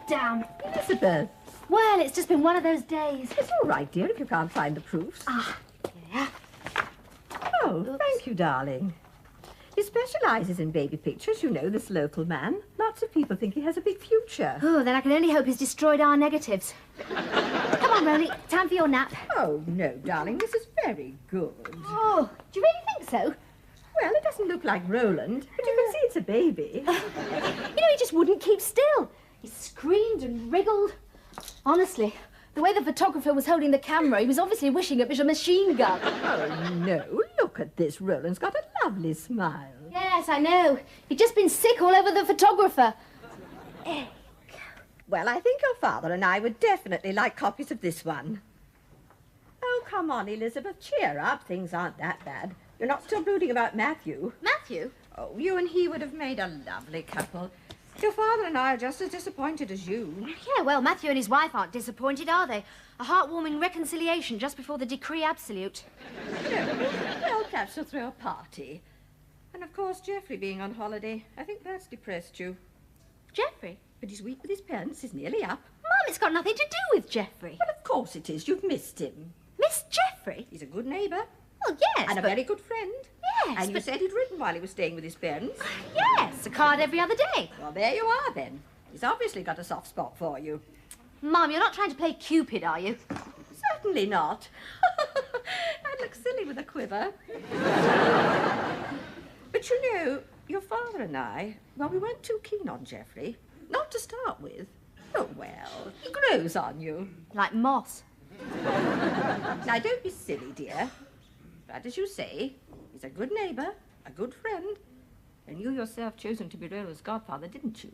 Damn. Elizabeth. Well, it's just been one of those days. It's all right, dear, if you can't find the proofs. Ah, yeah. Oh, thank you, darling. He specialises in baby pictures, you know, this local man. Lots of people think he has a big future. Oh, then I can only hope he's destroyed our negatives. Come on, Roly, time for your nap. Oh, no, darling, this is very good. Oh, do you really think so? Well, it doesn't look like Roland, but you can see it's a baby. You know, he just wouldn't keep still. He screamed and wriggled. Honestly, the way the photographer was holding the camera, he was obviously wishing it was a machine gun. Oh, no, look at this. Roland's got a lovely smile. Yes, I know. He'd just been sick all over the photographer. Well, I think your father and I would definitely like copies of this one. Oh, come on, Elizabeth, cheer up. Things aren't that bad. You're not still brooding about Matthew. Matthew? Oh, you and he would have made a lovely couple. Your father and I are just as disappointed as you. Yeah, well, Matthew and his wife aren't disappointed, are they? A heartwarming reconciliation just before the decree absolute. No. Well, perhaps you'll throw a party. And, of course, Geoffrey being on holiday. I think that's depressed you. Geoffrey? But he's weak with his pants. He's nearly up. Mum, it's got nothing to do with Geoffrey. Well, of course it is. You've missed him. Missed Geoffrey? He's a good neighbour. Well, yes, And a very good friend. Yes, And you said he'd written while he was staying with his parents. Yes, a card every other day. Well, there you are, then. He's obviously got a soft spot for you. Mum, you're not trying to play Cupid, are you? Certainly not. I'd look silly with a quiver. But you know, your father and I, well, we weren't too keen on Geoffrey. Not to start with. Oh, well, he grows on you. Like moss. Now, don't be silly, dear. But as you say, he's a good neighbour, a good friend. And you yourself chosen to be Rola's godfather, didn't you?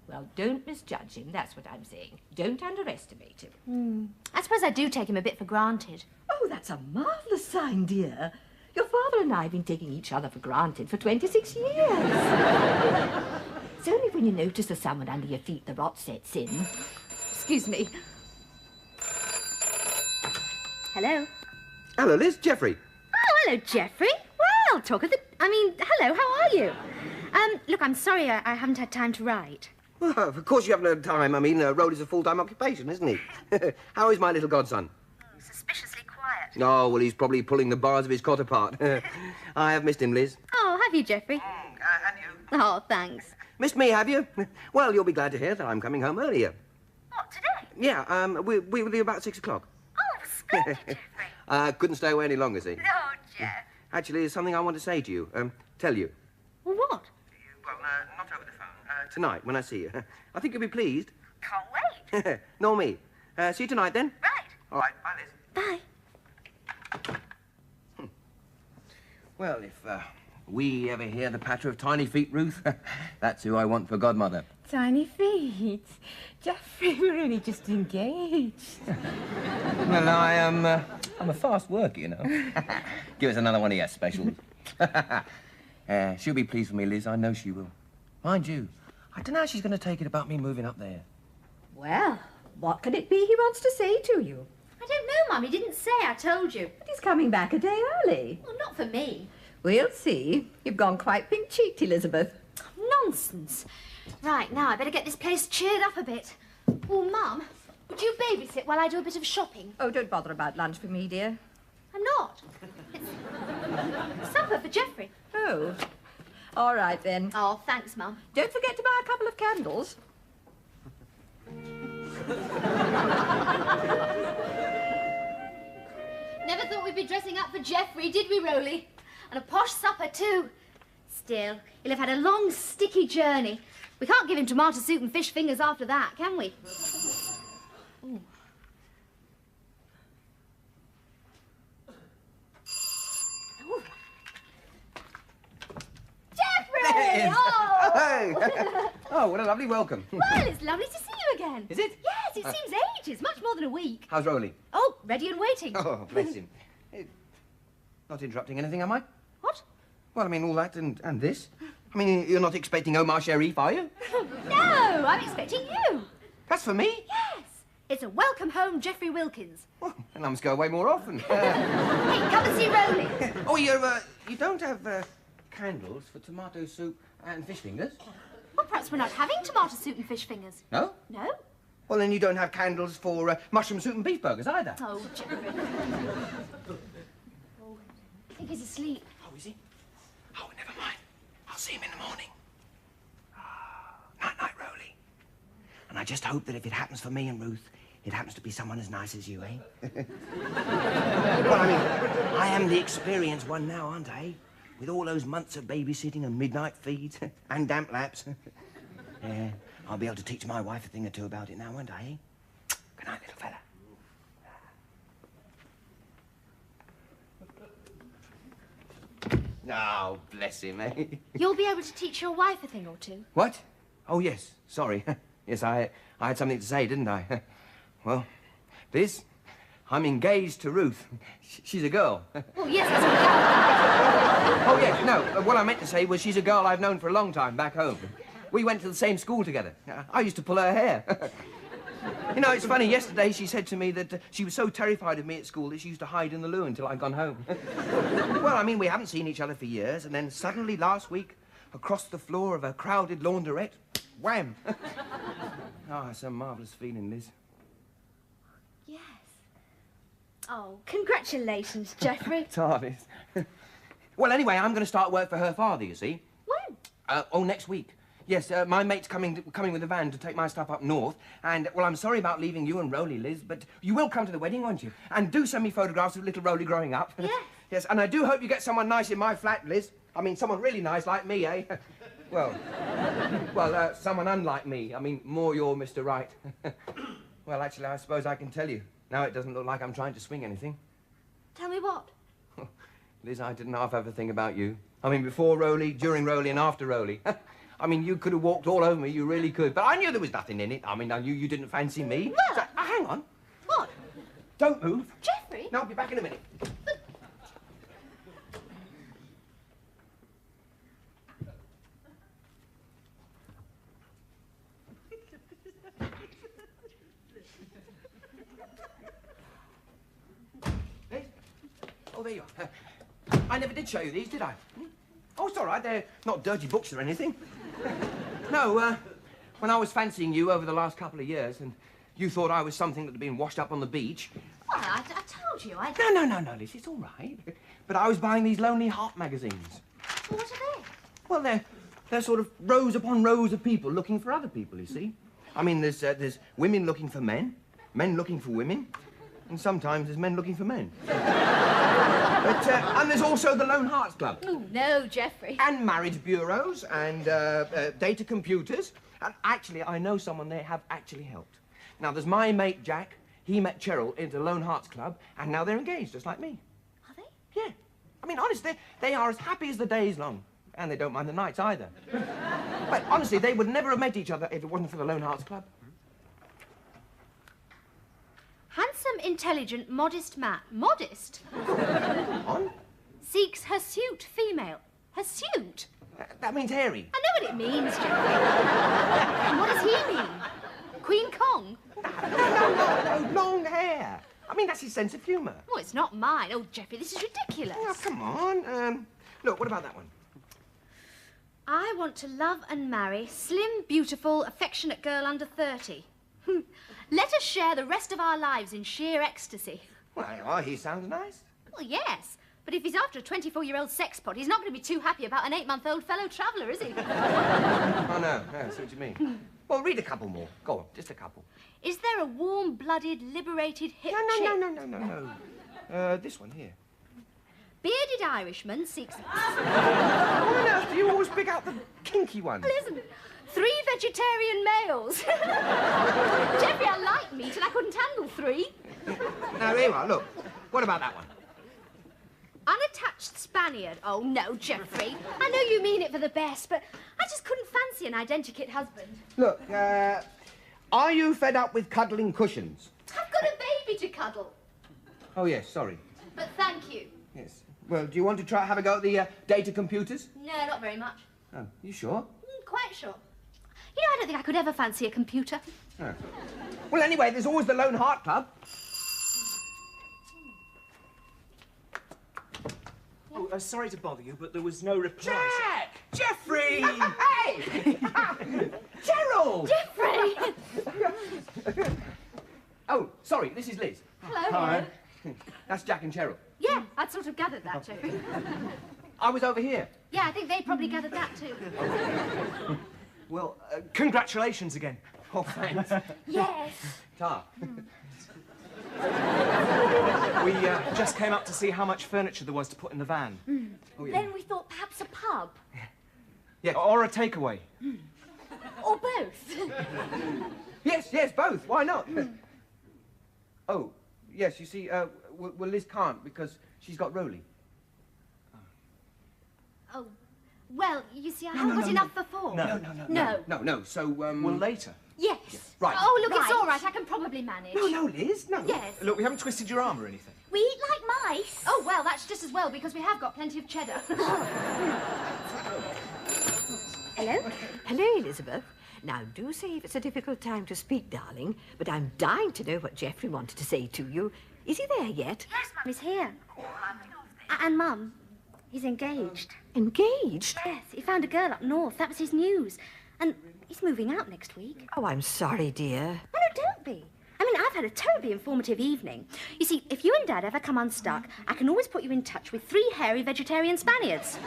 Well, don't misjudge him, that's what I'm saying. Don't underestimate him. I suppose I do take him a bit for granted. Oh, that's a marvellous sign, dear. Your father and I have been taking each other for granted for 26 years. It's only when you notice there's someone under your feet the rot sets in. Excuse me. Hello? Hello, Liz. Geoffrey. Oh, hello, Geoffrey. Well, hello, how are you? Look, I'm sorry I haven't had time to write. Well, of course you haven't had time. I mean, road is a full-time occupation, isn't he? How is my little godson? Suspiciously quiet. Oh, well, he's probably pulling the bars of his cot apart. I have missed him, Liz. Oh, have you, Geoffrey? And you? Oh, thanks. Missed me, have you? Well, you'll be glad to hear that I'm coming home earlier. What, today? Yeah, we will leave about 6 o'clock. Oh, splendid, Geoffrey. Couldn't stay away any longer, see? Oh, Jeff. Actually, there's something I want to say to you. Tell you. Well, what? Well, not over the phone. Tonight, when I see you. I think you'll be pleased. Can't wait. Nor me. See you tonight, then. Right. All right, bye, Liz. Bye. Well, if we ever hear the patter of tiny feet, Ruth, that's who I want for godmother. Tiny feet. Geoffrey, we're only just engaged. Well, I'm a fast worker, you know. Give us another one of your specials. She'll be pleased with me, Liz. I know she will. Mind you, I don't know how she's going to take it about me moving up there. Well, what can it be he wants to say to you? I don't know, Mum. He didn't say. I told you. But he's coming back a day early. Well, not for me. We'll see. You've gone quite pink-cheeked, Elizabeth. Nonsense. Right, now I better get this place cheered up a bit. Oh, Mum, would you babysit while I do a bit of shopping? Oh, don't bother about lunch for me, dear. I'm not. It's supper for Geoffrey. Oh. All right, then. Oh, thanks, Mum. Don't forget to buy a couple of candles. Never thought we'd be dressing up for Geoffrey, did we, Roly? And a posh supper, too. Still, he'll have had a long, sticky journey. We can't give him tomato soup and fish fingers after that, can we? Ooh. Ooh. Geoffrey! Oh! Hey! Oh, what a lovely welcome. Well, it's lovely to see you again. Is it? Yes, it seems ages, much more than a week. How's Rolly? Oh, ready and waiting. Oh, bless him. Not interrupting anything, am I? What? Well, I mean, all that and this. I mean, you're not expecting Omar Sharif, are you? No, I'm expecting you. That's for me? Yes. It's a welcome home, Geoffrey Wilkins. Well, and I must go away more often. Hey, come and see Rolly. Oh, you don't have candles for tomato soup and fish fingers? Well, perhaps we're not having tomato soup and fish fingers. No? No? Well, then you don't have candles for mushroom soup and beef burgers either. Oh, Geoffrey. Oh, I think he's asleep. Oh, is he? Oh, never mind. I'll see him in the morning. Night-night, Rolly. And I just hope that if it happens for me and Ruth, it happens to be someone as nice as you, eh? Well, I mean, I am the experienced one now, aren't I? With all those months of babysitting and midnight feeds and damp laps. Yeah, I'll be able to teach my wife a thing or two about it now, won't I, eh? Good night, little fella. Oh, bless him, eh? You'll be able to teach your wife a thing or two. What? Oh, yes. Sorry. Yes, I had something to say, didn't I? Well, Liz, I'm engaged to Ruth. She's a girl. Oh, yes, that's all. Oh, yes, no. What I meant to say was she's a girl I've known for a long time back home. We went to the same school together. I used to pull her hair. You know, it's funny, yesterday she said to me that she was so terrified of me at school that she used to hide in the loo until I'd gone home. Well, I mean, we haven't seen each other for years, and then suddenly last week, across the floor of a crowded laundrette, wham! Oh, it's a marvellous feeling, Liz. Yes. Oh, congratulations, Geoffrey. It's hard, Liz. Well, anyway, I'm going to start work for her father, you see. When? Next week. Yes, my mate's coming with a van to take my stuff up north. And, well, I'm sorry about leaving you and Rolly, Liz, but you will come to the wedding, won't you? And do send me photographs of little Rolly growing up. Yes. Yes, and I do hope you get someone nice in my flat, Liz. I mean, someone really nice like me, eh? Well, someone unlike me. I mean, more your Mr. Right. Well, actually, I suppose I can tell you. Now it doesn't look like I'm trying to swing anything. Tell me what? Liz, I didn't half ever think about you. I mean, before Rolly, during Rolly, and after Rolly. I mean, you could have walked all over me, you really could. But I knew there was nothing in it. I mean, I knew you didn't fancy me. Well... So, hang on. What? Don't move. Geoffrey? No, I'll be back in a minute. Liz? Oh, there you are. I never did show you these, did I? Oh, it's all right. They're not dirty books or anything. No, when I was fancying you over the last couple of years and you thought I was something that had been washed up on the beach... Well, I told you, No, Liz, it's all right. But I was buying these Lonely Heart magazines. Well, what are they? Well, they're sort of rows upon rows of people looking for other people, you see. I mean, there's women looking for men looking for women, and sometimes there's men looking for men. But, and there's also the Lone Hearts Club. Oh, no, Geoffrey. And marriage bureaus and data computers. And actually, I know someone they have actually helped. Now, there's my mate, Jack. He met Cheryl into Lone Hearts Club, and now they're engaged, just like me. Are they? Yeah. I mean, honestly, they are as happy as the day is long. And they don't mind the nights either. But honestly, they would never have met each other if it wasn't for the Lone Hearts Club. Handsome, intelligent, modest man. Modest? On? Seeks hirsute female. Hirsute? That means hairy. I know what it means, Geoffrey. And what does he mean? Queen Kong? No, long hair. I mean, that's his sense of humour. Oh, it's not mine. Oh, Geoffrey, this is ridiculous. Oh, come on. Look, what about that one? I want to love and marry slim, beautiful, affectionate girl under 30. Let us share the rest of our lives in sheer ecstasy. Well, he sounds nice. Well, yes. But if he's after a 24-year-old sexpot, he's not going to be too happy about an 8-month-old fellow traveller, is he? Oh, no, I see what you mean. Well, read a couple more. Go on, just a couple. Is there a warm-blooded, liberated hip chick? No. This one here. Bearded Irishman seeks... Why on earth do you always pick out the kinky ones? Listen, 3 vegetarian males. Jeffrey, I liked meat and I couldn't handle 3. Now, here you are, look. What about that one? Unattached Spaniard. Oh, no, Jeffrey. I know you mean it for the best, but I just couldn't fancy an identikit husband. Look, are you fed up with cuddling cushions? I've got a baby to cuddle. Oh, yes, sorry. But thank you. Yes. Well, do you want to have a go at the data computers? No, not very much. Oh, you sure? Quite sure. You know, I don't think I could ever fancy a computer. Oh. Well, anyway, there's always the Lone Heart Club. Oh, sorry to bother you, but there was no reply. Jack! Jeffrey! Hey! Gerald! Jeffrey! Oh, sorry, this is Liz. Hello. Hi. That's Jack and Cheryl. Yeah, I'd sort of gathered that, Jeffrey. I was over here. Yeah, I think they probably gathered that too. Well, congratulations again. Oh, thanks. Yes. Ta. We just came up to see how much furniture there was to put in the van. Oh, yeah. Then we thought perhaps a pub. Yeah. Or a takeaway. Or both. Yes, both. Why not? Oh, yes, you see, well, Liz can't because she's got Rolly. Oh, well, you see, I haven't got enough for 4. No, so, Well, later. Yes. Right. Oh, look, it's Right. all right. I can probably manage. No, Liz, no. Yes. Look, we haven't twisted your arm or anything. We eat like mice. Oh, well, that's just as well, because we have got plenty of cheddar. Hello? Hello, Elizabeth. Now, do say if it's a difficult time to speak, darling, but I'm dying to know what Geoffrey wanted to say to you. Is he there yet? Yes, Mum, he's here. And, Mum, he's engaged. Engaged? Yes, he found a girl up north. That was his news. And he's moving out next week. Oh, I'm sorry, dear. Oh, no, don't be. I mean, I've had a terribly informative evening. You see, if you and Dad ever come unstuck, I can always put you in touch with 3 hairy vegetarian Spaniards.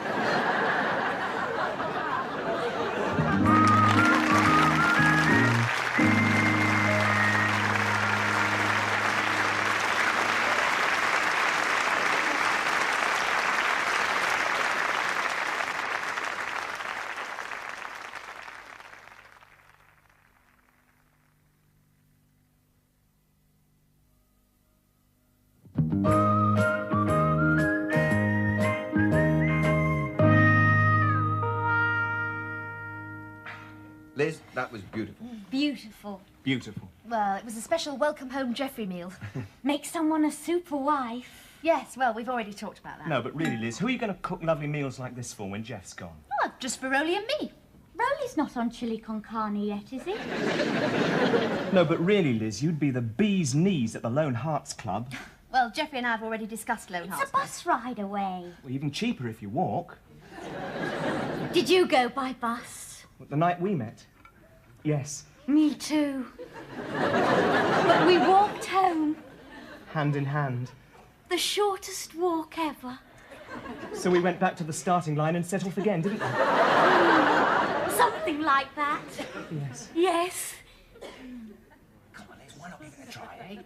Liz, that was beautiful. Beautiful. Beautiful. Well, it was a special welcome home Geoffrey meal. Make someone a super wife. Yes, well, we've already talked about that. No, but really, Liz, who are you going to cook lovely meals like this for when Jeff's gone? Oh, just for Rolly and me. Rolly's not on chili con carne yet, is he? No, but really, Liz, you'd be the bee's knees at the Lone Hearts Club. Well, Geoffrey and I have already discussed Lone It's Hearts. a bus ride away. Well, even cheaper if you walk. Did you go by bus? The night we met. Yes, Me too. But we walked home. hand in hand. The shortest walk ever. So we went back to the starting line and set off again, didn't we? Something like that. Yes. Yes. Come on, Liz, why not give it a try, eh?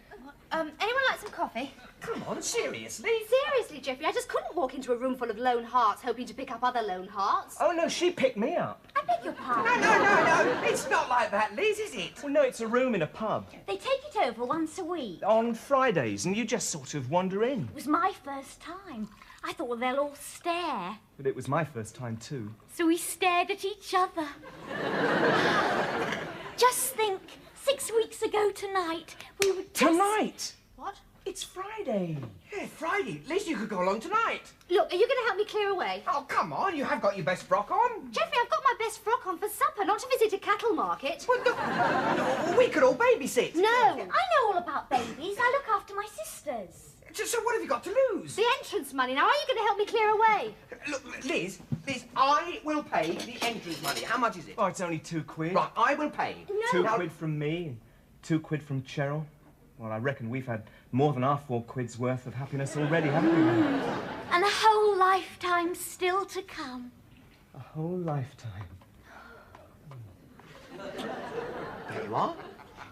Anyone like some coffee? Come on, seriously? Seriously, Geoffrey, I just couldn't walk into a room full of lone hearts hoping to pick up other lone hearts. Oh, no, she picked me up. I beg your pardon. No, it's not like that, Liz, is it? Well, no, it's a room in a pub. They take it over once a week. On Fridays, and you just sort of wander in. It was my first time. I thought, well, they'll all stare. But it was my first time, too. So we stared at each other. Just think, 6 weeks ago tonight, we were just... Tonight! What? It's Friday. Yeah, Friday. Liz, you could go along tonight. Look, are you going to help me clear away? Oh, come on, you have got your best frock on. Geoffrey, I've got my best frock on for supper, not to visit a cattle market. Well, no, we could all babysit. No. I know all about babies. I look after my sisters. So what have you got to lose? The entrance money. Now, are you going to help me clear away? Look, Liz, I will pay the entrance money. How much is it? Oh, it's only £2. Right, I will pay. £2 Now- from me and £2 from Cheryl. Well, I reckon we've had more than our £4 worth of happiness already, haven't we? And a whole lifetime still to come. A whole lifetime. There you are.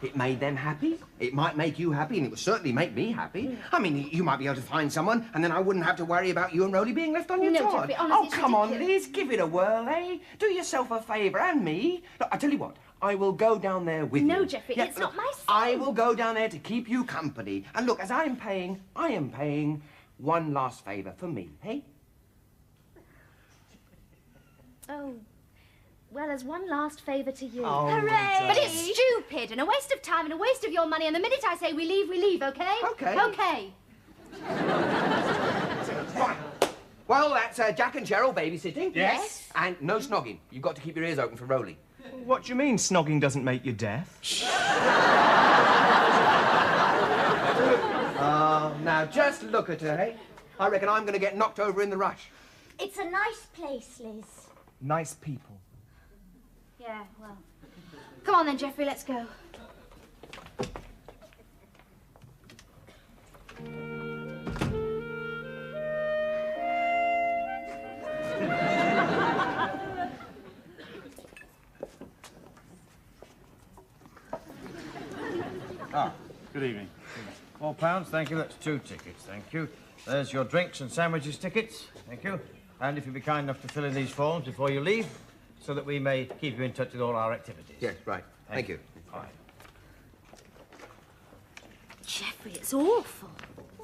It made them happy. It might make you happy, and it would certainly make me happy. I mean, you might be able to find someone, and then I wouldn't have to worry about you and Rowley being left on your No, Todd. Geoffrey, honestly, Oh, it's come on, ridiculous. Liz, give it a whirl, eh? Do yourself a favour, and me. Look, I tell you what, I will go down there with you. No, Geoffrey, it's not my son. I will go down there to keep you company. And look, as I am paying one last favour for me, hey? Oh, well, as one last favour to you. Oh, Hooray! But it's stupid and a waste of time and a waste of your money. And the minute I say we leave, okay? Okay. Okay. Right. Well, that's Jack and Cheryl babysitting. Yes. And no snogging. You've got to keep your ears open for Rowley. What do you mean snogging doesn't make you deaf? Now just look at her, hey? I reckon I'm going to get knocked over in the rush. It's a nice place, Liz. Nice people. Yeah, well. Come on then, Geoffrey, let's go. Ah, good evening. £4, thank you. That's 2 tickets, thank you. There's your drinks and sandwiches tickets, thank you. And if you'd be kind enough to fill in these forms before you leave, so that we may keep you in touch with all our activities. Yes, right. Thank you. All right. Geoffrey, it's awful.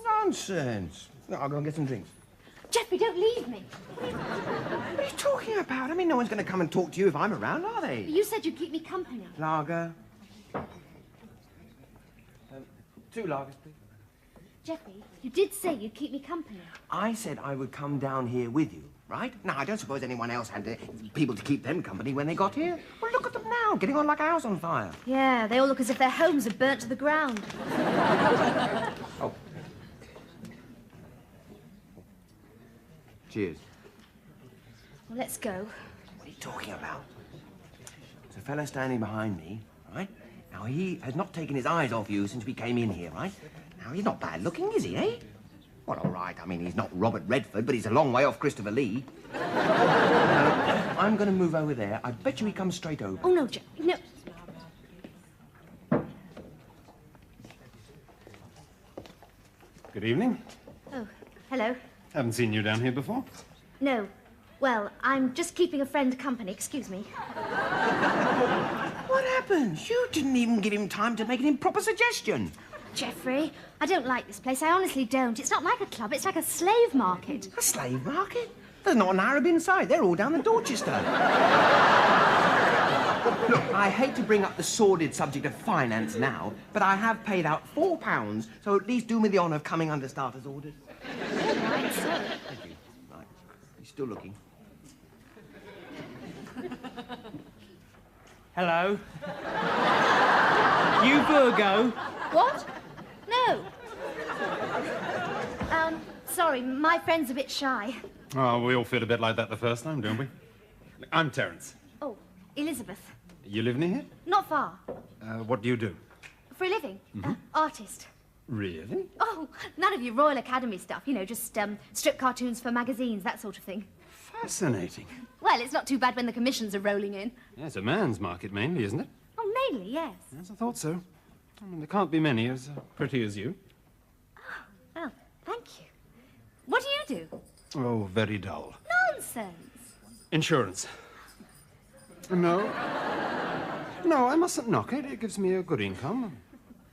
Nonsense. No, I'll go and get some drinks. Geoffrey, don't leave me. What are you talking about? I mean, no one's going to come and talk to you if I'm around, are they? You said you'd keep me company. Lager. 2 lagers, please. Geoffrey, you did say you'd keep me company. I said I would come down here with you, right? Now, I don't suppose anyone else had people to keep them company when they got here. Well, look at them now, getting on like a house on fire. Yeah, they all look as if their homes are burnt to the ground. Oh. Cheers. Well, let's go. What are you talking about? There's a fella standing behind me, right? Now, he has not taken his eyes off you since we came in here, right? Now, he's not bad looking, is he, eh? Well, all right, I mean, he's not Robert Redford, but he's a long way off Christopher Lee. Now, I'm going to move over there. I bet you he comes straight over. Oh, no, Geoffrey, no. Good evening. Oh, hello. Haven't seen you down here before. No. Well, I'm just keeping a friend company. Excuse me. What happened? You didn't even give him time to make an improper suggestion. Geoffrey, I don't like this place. I honestly don't. It's not like a club. It's like a slave market. A slave market? There's not an Arab inside. They're all down the Dorchester. Look, I hate to bring up the sordid subject of finance now, but I have paid out £4, so at least do me the honour of coming under starter's orders. Right, so. Thank you. Right. He's still looking. Hello. You Virgo? What? No. Sorry, my friend's a bit shy. Oh, we all feel a bit like that the first time, don't we? I'm Terence. Oh, Elizabeth. You live near here? Not far. What do you do? For a living. Artist. Really? Oh, none of your Royal Academy stuff. You know, just strip cartoons for magazines, that sort of thing. Fascinating. Well, it's not too bad when the commissions are rolling in. Yeah, it's a man's market mainly, isn't it? Oh, mainly, yes. Yes, I thought so. I mean, there can't be many as pretty as you. Well, thank you. What do you do? Oh, very dull. Nonsense. Insurance. No. No, I mustn't knock it. It gives me a good income.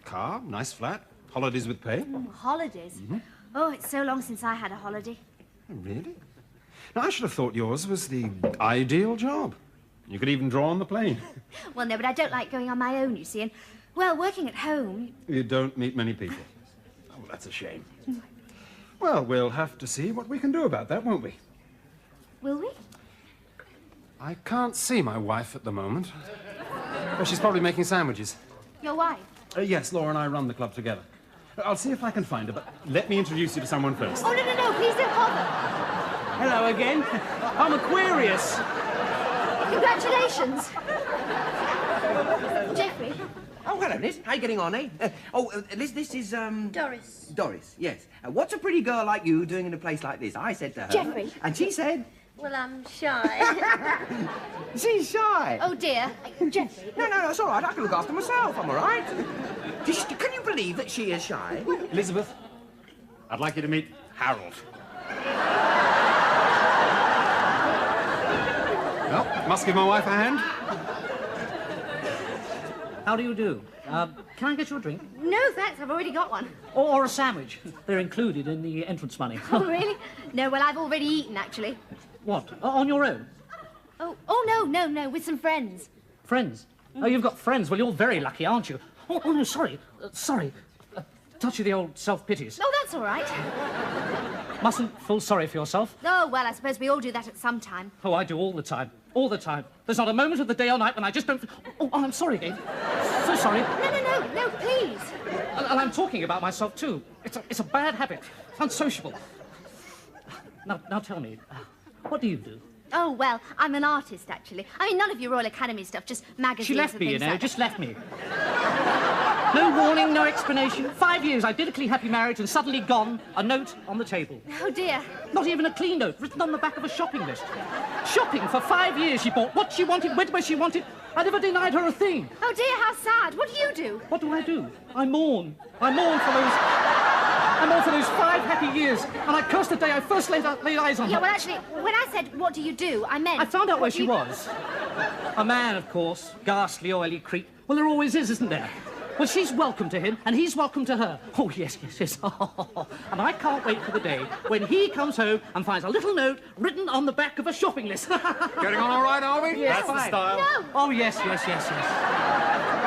Car, nice flat, holidays with pay. Holidays. Oh, it's so long since I had a holiday. Really? Now, I should have thought yours was the ideal job. You could even draw on the plane. Well, no, but I don't like going on my own, you see, and, well, working at home... You don't meet many people. Oh, that's a shame. Well, we'll have to see what we can do about that, won't we? Will we? I can't see my wife at the moment. Well, she's probably making sandwiches. Your wife? Yes, Laura and I run the club together. I'll see if I can find her, but let me introduce you to someone first. Oh, no, please don't bother. Hello again. I'm Aquarius. Congratulations. Geoffrey? Oh, hello, Liz. How you getting on, eh? Liz, this is, Doris. Doris, yes. What's a pretty girl like you doing in a place like this? I said to her... Geoffrey. And she said... Well, I'm shy. She's shy. Oh, dear. Geoffrey. No, it's all right. I can look after myself. I'm all right. Can you believe that she is shy? Elizabeth, I'd like you to meet Harold. Well, must give my wife a hand. How do you do? Can I get you a drink? No, thanks. I've already got one. Or a sandwich? They're included in the entrance money. Oh, really? No, well, I've already eaten, actually. What? On your own? Oh, no, with some friends. Friends? Oh, you've got friends. Well, you're very lucky, aren't you? Oh no, sorry. Touch of the old self-pities. Oh, that's all right. Mustn't feel sorry for yourself. Oh, well, I suppose we all do that at some time. Oh, I do all the time. All the time. There's not a moment of the day or night when I just don't... Oh, I'm sorry, Dave. So sorry. No, please. And I'm talking about myself, too. It's a bad habit. It's unsociable. Now tell me, what do you do? Oh, well, I'm an artist, actually. I mean, none of your Royal Academy stuff, just magazines She left and me, things you know, like just that. left me. No warning, no explanation. 5 years, idyllically happy marriage, and suddenly gone. A note on the table. Oh, dear. Not even a clean note, written on the back of a shopping list. Shopping for 5 years. She bought what she wanted, went where she wanted. I never denied her a thing. Oh, dear, how sad. What do you do? What do I do? I mourn. I mourn for those 5 happy years, and I curse the day I first laid eyes on her. Yeah, well, actually, when I said, what do you do, I meant... I found out where what she you- was. A man, of course. Ghastly, oily creep. Well, there always is, isn't there? Well, she's welcome to him, and he's welcome to her. Oh, yes. And I can't wait for the day when he comes home and finds a little note written on the back of a shopping list. Getting on all right, are we? Yes, That's the fine. style. No. Oh, yes.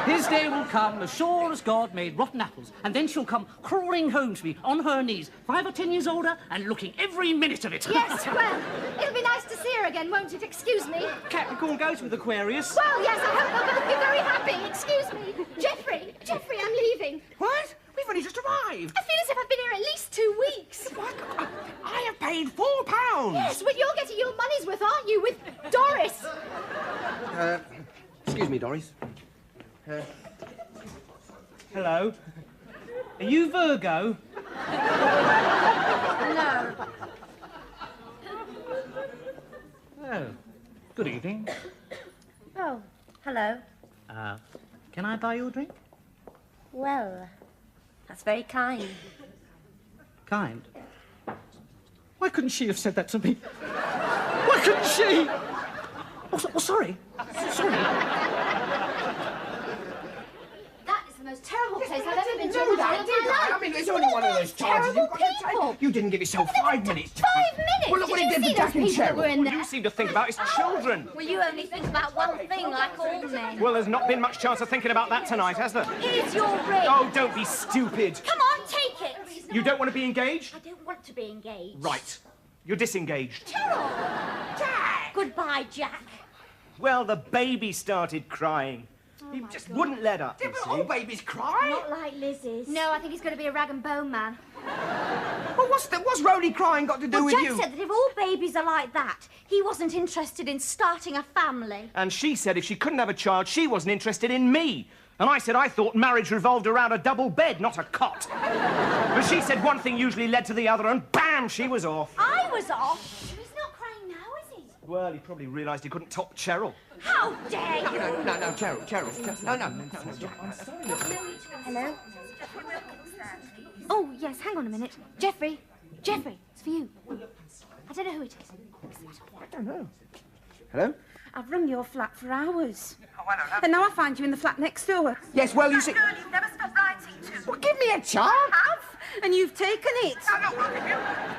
His day will come as sure as God made rotten apples, and then she'll come crawling home to me on her knees, 5 or 10 years older, and looking every minute of it. Yes, well, it'll be nice to see her again, won't it? Excuse me. Capricorn goes with Aquarius. Well, yes, I hope they'll both be very happy. Excuse me. Jeffrey, I'm leaving. What? We've only just arrived. I feel as if I've been here at least 2 weeks. What? I have paid £4. Yes, well, you're getting your money's worth, aren't you, with Doris? Excuse me, Doris. Hello. Are you Virgo? No. Oh, good evening. Oh, hello. Can I buy you a drink? Well, that's very kind. Kind. Why couldn't she have said that to me? Why couldn't she? Sorry. Sorry. That is the most terrible place I've ever been to. Do that, did I? I mean, it's only one of those chances. Terrible You've got to people. take. You didn't give yourself 5 minutes. 5 minutes? Well, look what he Did did you with see Jack those and people that Cheryl. were in there? You seem to think about his children. Well, you only think about one thing, like all men. Well, there's not been much chance of thinking about that tonight, has there? Here's your ring. Oh, don't be stupid. Come on, take it. You don't want to be engaged? I don't want to be engaged. Right. You're disengaged. Goodbye, Jack. Well, the baby started crying. He just wouldn't let up, you But see. all babies cry. Not like Lizzie's. No, I think he's going to be a rag and bone man. Well, what's Rhodey crying got to do Well, with Jack you? said that if all babies are like that, he wasn't interested in starting a family. And she said if she couldn't have a child, she wasn't interested in me. And I said I thought marriage revolved around a double bed, not a cot. But she said one thing usually led to the other, and bam, she was off. I was off. He's not crying now, is he? Well, he probably realised he couldn't top Cheryl. How dare you? No, Cheryl. No. Hello? Oh, yes, hang on a minute. Jeffrey, it's for you. I don't know who it is. I don't know. Hello? I've rung your flat for hours. And now I find you in the flat next door. Yes, well, you see... Girl you've never stopped writing to. Well, give me a chance. And you've taken it.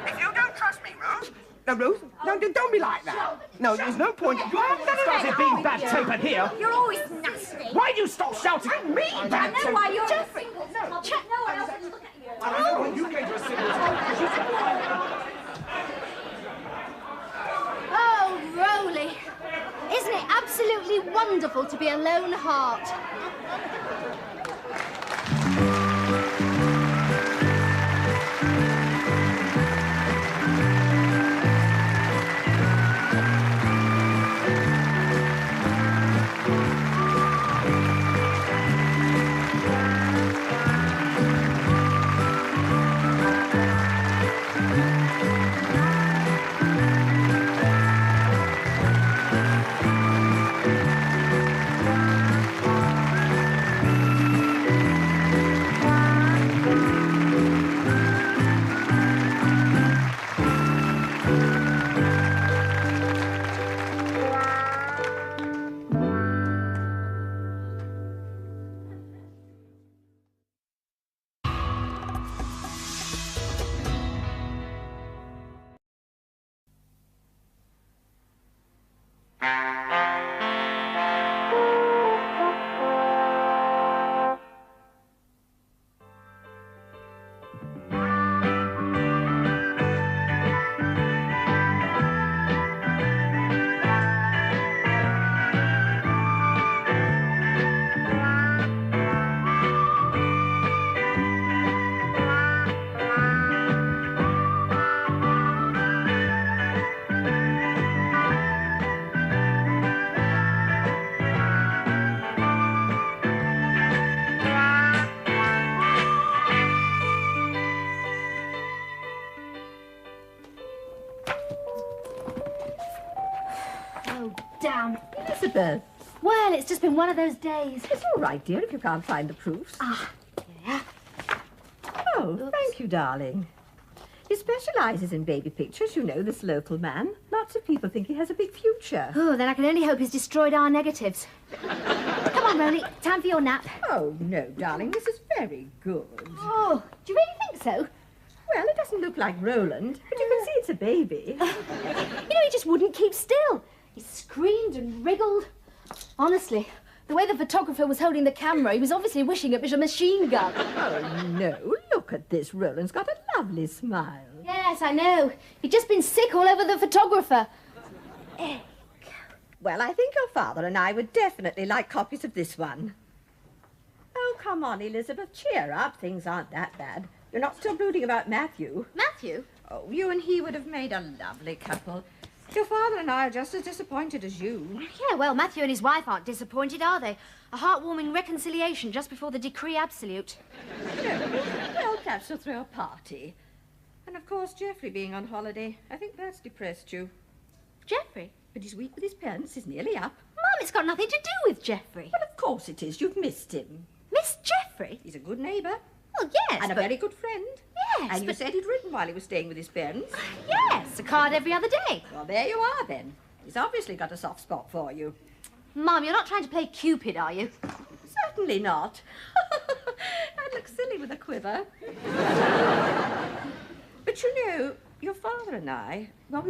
If you don't trust me, Ruth... No, Ruth, no, don't be like that. No, there's no point... You haven't Started being bad-tempered here. You're always nasty. Why do you stop shouting at me? I know why you're... Jeffrey! No one else can look at you. I know when you came to a single... Oh, Rowley. Isn't it absolutely wonderful to be a lone heart? Elizabeth. Well, it's just been one of those days. It's all right, dear, if you can't find the proofs. Ah, yeah. Oh, thank you, darling. He specialises in baby pictures, you know, this local man. Lots of people think he has a big future. Oh, then I can only hope he's destroyed our negatives. Come on, Roly, time for your nap. Oh, no, darling, this is very good. Oh, do you really think so? Well, it doesn't look like Roland, but you can see it's a baby. You know, he just wouldn't keep still. He screamed and wriggled. Honestly, the way the photographer was holding the camera, he was obviously wishing it was a machine gun. Oh, no, look at this. Roland's got a lovely smile. Yes, I know. He'd just been sick all over the photographer. Well, I think your father and I would definitely like copies of this one. Oh, come on, Elizabeth, cheer up. Things aren't that bad. You're not still brooding about Matthew. Matthew? Oh, you and he would have made a lovely couple. Your father and I are just as disappointed as you. Yeah, well, Matthew and his wife aren't disappointed, are they? A heartwarming reconciliation just before the decree absolute. No. Well, perhaps you'll throw a party. And, of course, Geoffrey being on holiday. I think that's depressed you. Geoffrey? But he's weak with his parents. He's nearly up. Mum, it's got nothing to do with Geoffrey. Well, of course it is. You've missed him. Miss Geoffrey? He's a good neighbour. Well, yes, And a but... very good friend. Yes, And you said he'd written while he was staying with his parents. Yes, a card every other day. Well, there you are, then. He's obviously got a soft spot for you. Mum, you're not trying to play Cupid, are you? Certainly not. I'd look silly with a quiver. But you know, your father and I, well, we